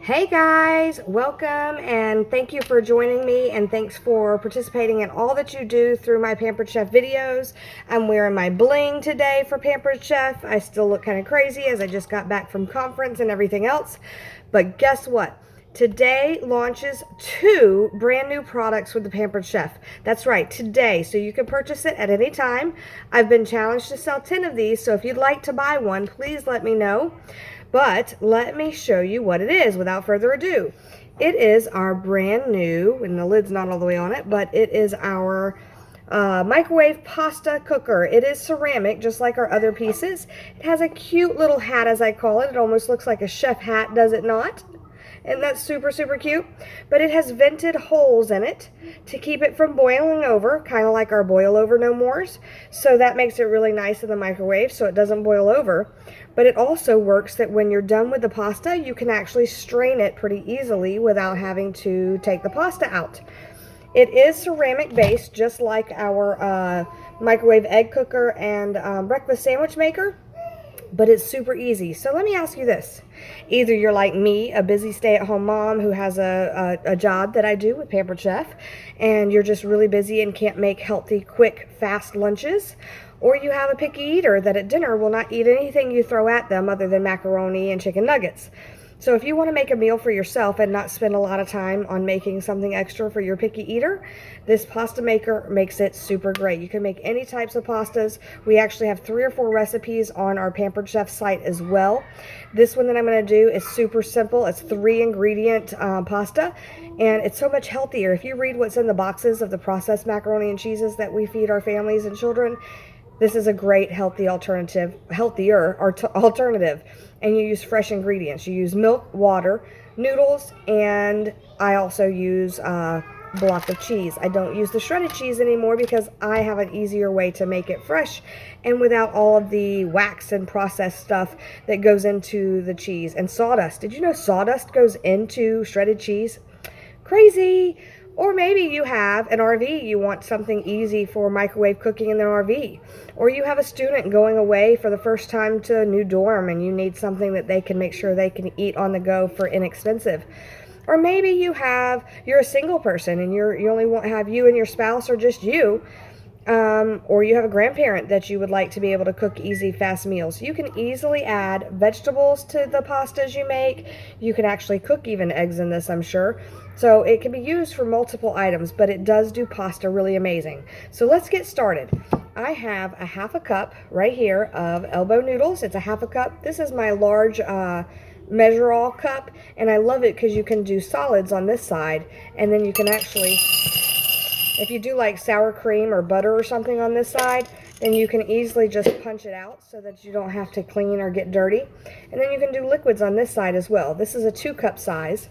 Hey guys, welcome and thank you for joining me, and thanks for participating in all that you do through my Pampered Chef videos. I'm wearing my bling today for Pampered Chef. I still look kind of crazy as I just got back from conference and everything else. But guess what? Today launches 2 brand new products with the Pampered Chef. That's right, today. So you can purchase it at any time. I've been challenged to sell 10 of these, so if you'd like to buy one, please let me know. But let me show you what it is without further ado. It is our brand new, and the lid's not all the way on it, but it is our microwave pasta cooker. It is ceramic, just like our other pieces. It has a cute little hat, as I call it. It almost looks like a chef hat, does it not? And that's super, super cute. But it has vented holes in it to keep it from boiling over, kind of like our boil over no mores. So that makes it really nice in the microwave so it doesn't boil over. But it also works that when you're done with the pasta, you can actually strain it pretty easily without having to take the pasta out. It is ceramic based, just like our microwave egg cooker and breakfast sandwich maker. But it's super easy. So let me ask you this. Either you're like me, a busy stay-at-home mom who has a job that I do with Pampered Chef, and you're just really busy and can't make healthy, quick, fast lunches, or you have a picky eater that at dinner will not eat anything you throw at them other than macaroni and chicken nuggets. So if you want to make a meal for yourself and not spend a lot of time on making something extra for your picky eater, this pasta maker makes it super great. You can make any types of pastas. We actually have 3 or 4 recipes on our Pampered Chef site as well. This one that I'm going to do is super simple. It's 3 ingredient pasta, and it's so much healthier. If you read what's in the boxes of the processed macaroni and cheeses that we feed our families and children, this is a great healthier alternative, and you use fresh ingredients. You use milk, water, noodles, and I also use a block of cheese. I don't use the shredded cheese anymore because I have an easier way to make it fresh and without all of the wax and processed stuff that goes into the cheese. And sawdust. Did you know sawdust goes into shredded cheese? Crazy! Or maybe you have an RV, you want something easy for microwave cooking in the RV. Or you have a student going away for the first time to a new dorm and you need something that they can make sure they can eat on the go for inexpensive. Or maybe you're a single person and you only want to have you and your spouse or just you. Or you have a grandparent that you would like to be able to cook easy, fast meals. You can easily add vegetables to the pastas you make. You can actually cook even eggs in this, I'm sure. So it can be used for multiple items, but it does do pasta really amazing. So let's get started. I have a 1/2 cup right here of elbow noodles. It's a 1/2 cup. This is my large measure all cup, and I love it because you can do solids on this side, and then you can actually, if you do like sour cream or butter or something on this side, then you can easily just punch it out so that you don't have to clean or get dirty. And then you can do liquids on this side as well. This is a 2-cup size,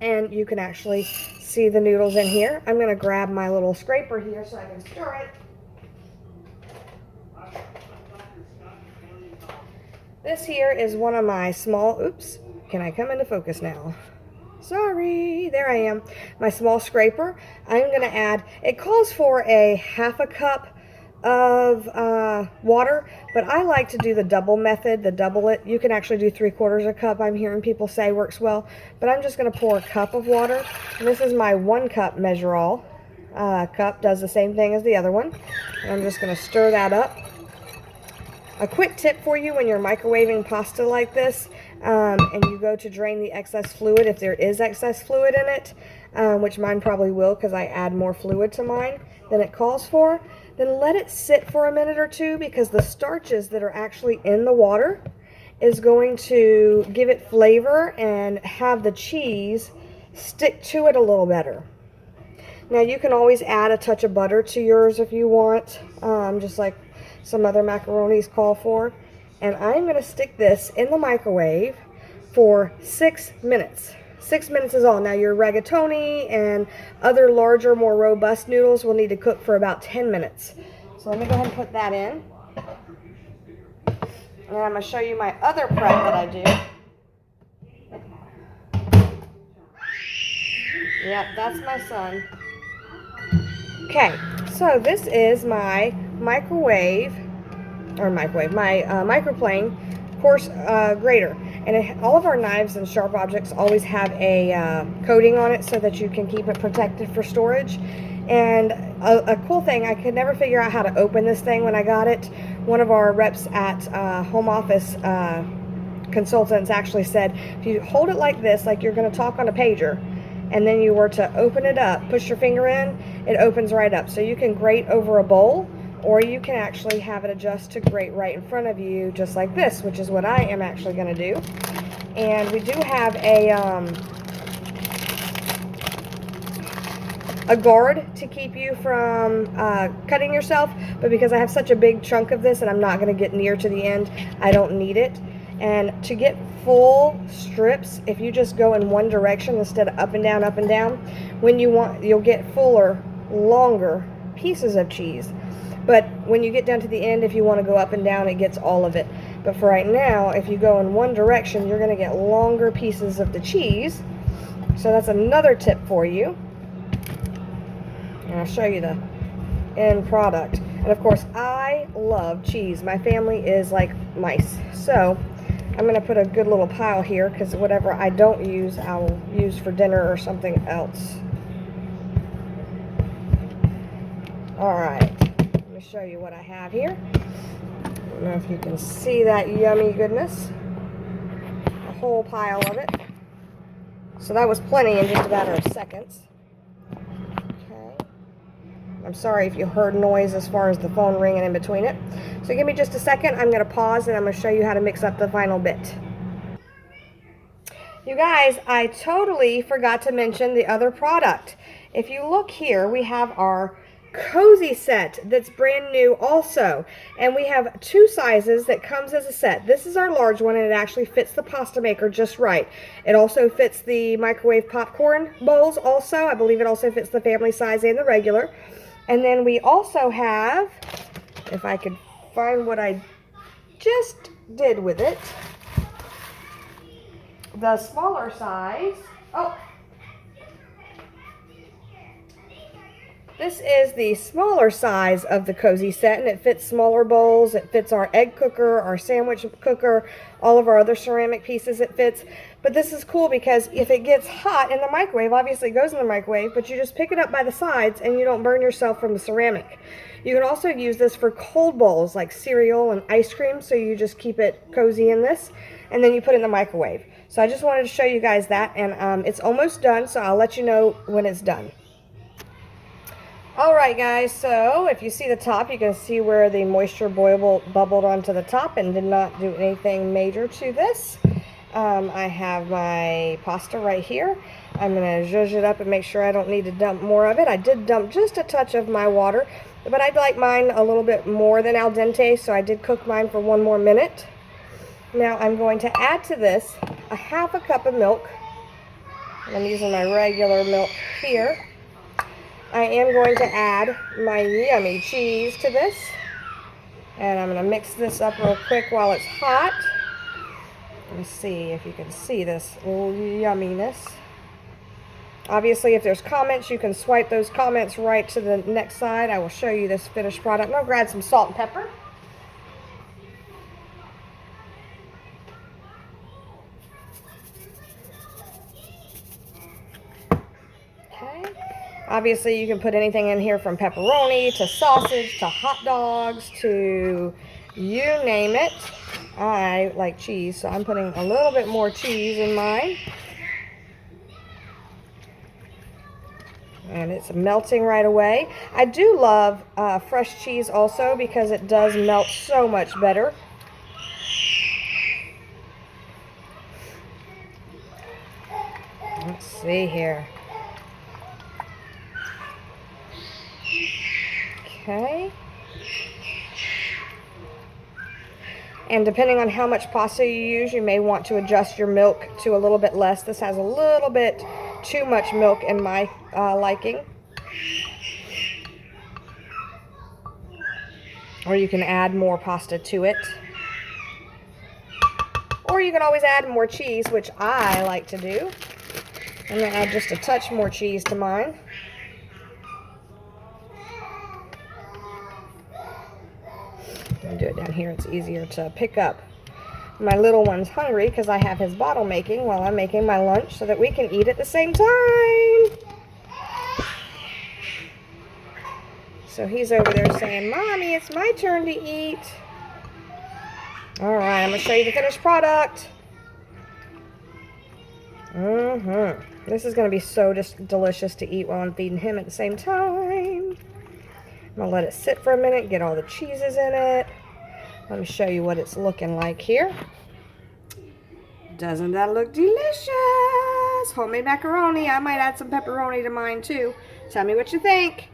and you can actually see the noodles in here. I'm going to grab my little scraper here so I can stir it. This here is one of my small, oops, can I come into focus now? Sorry, there I am. My small scraper. I'm going to add, it calls for a 1/2 cup of water, but I like to do the double method, the double it. You can actually do 3/4 cup, I'm hearing people say works well, but I'm just going to pour a cup of water. And this is my 1 cup measure all cup, does the same thing as the other one. And I'm just going to stir that up. A quick tip for you when you're microwaving pasta like this, and you go to drain the excess fluid, if there is excess fluid in it, which mine probably will because I add more fluid to mine than it calls for, then let it sit for a minute or 2 because the starches that are actually in the water is going to give it flavor and have the cheese stick to it a little better. Now you can always add a touch of butter to yours if you want, just like some other macaronis call for. And I'm going to stick this in the microwave for 6 minutes. 6 minutes is all. Now your rigatoni and other larger, more robust noodles will need to cook for about 10 minutes. So let me go ahead and put that in. And I'm going to show you my other prep that I do. Yep, that's my son. Okay, so this is my microplane course grater. And all of our knives and sharp objects always have a coating on it so that you can keep it protected for storage. And a cool thing, I could never figure out how to open this thing when I got it. One of our reps at home office consultants actually said, if you hold it like this, like you're going to talk on a pager, and then you were to open it up, push your finger in, it opens right up. So you can grate over a bowl, or you can actually have it adjust to grate right in front of you, just like this, which is what I am actually going to do. And we do have a guard to keep you from cutting yourself, but because I have such a big chunk of this and I'm not going to get near to the end, I don't need it. And to get full strips, if you just go in one direction instead of up and down, when you want, you'll get fuller, longer pieces of cheese. But when you get down to the end, if you want to go up and down, it gets all of it. But for right now, if you go in one direction, you're going to get longer pieces of the cheese. So that's another tip for you. And I'll show you the end product. And of course, I love cheese. My family is like mice. So I'm going to put a good little pile here, because whatever I don't use, I'll use for dinner or something else. Alright, let me show you what I have here. I don't know if you can see that yummy goodness. A whole pile of it. So that was plenty in just a matter of seconds. Okay. I'm sorry if you heard noise as far as the phone ringing in between it. So give me just a second. I'm going to pause and I'm going to show you how to mix up the final bit. You guys, I totally forgot to mention the other product. If you look here, we have our cozy set that's brand new also, and we have two sizes that comes as a set. This is our large one, and it actually fits the pasta maker just right. It also fits the microwave popcorn bowls also. I believe it also fits the family size and the regular. And then we also have, if I could find what I just did with it, the smaller size. This is the smaller size of the cozy set, and it fits smaller bowls. It fits our egg cooker, our sandwich cooker, all of our other ceramic pieces it fits. But this is cool because if it gets hot in the microwave, obviously it goes in the microwave, but you just pick it up by the sides and you don't burn yourself from the ceramic. You can also use this for cold bowls like cereal and ice cream, so you just keep it cozy in this, and then you put it in the microwave. So I just wanted to show you guys that, and it's almost done, so I'll let you know when it's done. Alright guys, so if you see the top, you can see where the moisture bubbled onto the top and did not do anything major to this. I have my pasta right here. I'm going to zhuzh it up and make sure I don't need to dump more of it. I did dump just a touch of my water, but I'd like mine a little bit more than al dente, so I did cook mine for 1 more minute. Now I'm going to add to this a half a cup of milk. I'm using my regular milk here. I am going to add my yummy cheese to this, and I'm going to mix this up real quick while it's hot. Let's see if you can see this yumminess. Obviously, if there's comments, you can swipe those comments right to the next side. I will show you this finished product. I'll grab some salt and pepper. Obviously, you can put anything in here from pepperoni to sausage to hot dogs to you name it. I like cheese, so I'm putting a little bit more cheese in mine. And it's melting right away. I do love fresh cheese also because it does melt so much better. Let's see here. Okay. And depending on how much pasta you use, you may want to adjust your milk to a little bit less. This has a little bit too much milk in my liking. Or you can add more pasta to it. Or you can always add more cheese, which I like to do. I'm going to add just a touch more cheese to mine. I'll do it down here. It's easier to pick up. My little one's hungry because I have his bottle making while I'm making my lunch so that we can eat at the same time. So he's over there saying, Mommy, it's my turn to eat. All right, I'm going to show you the finished product. This is going to be so delicious to eat while I'm feeding him at the same time. I'm going to let it sit for a minute, get all the cheeses in it. Let me show you what it's looking like here. Doesn't that look delicious? Homemade macaroni. I might add some pepperoni to mine too. Tell me what you think.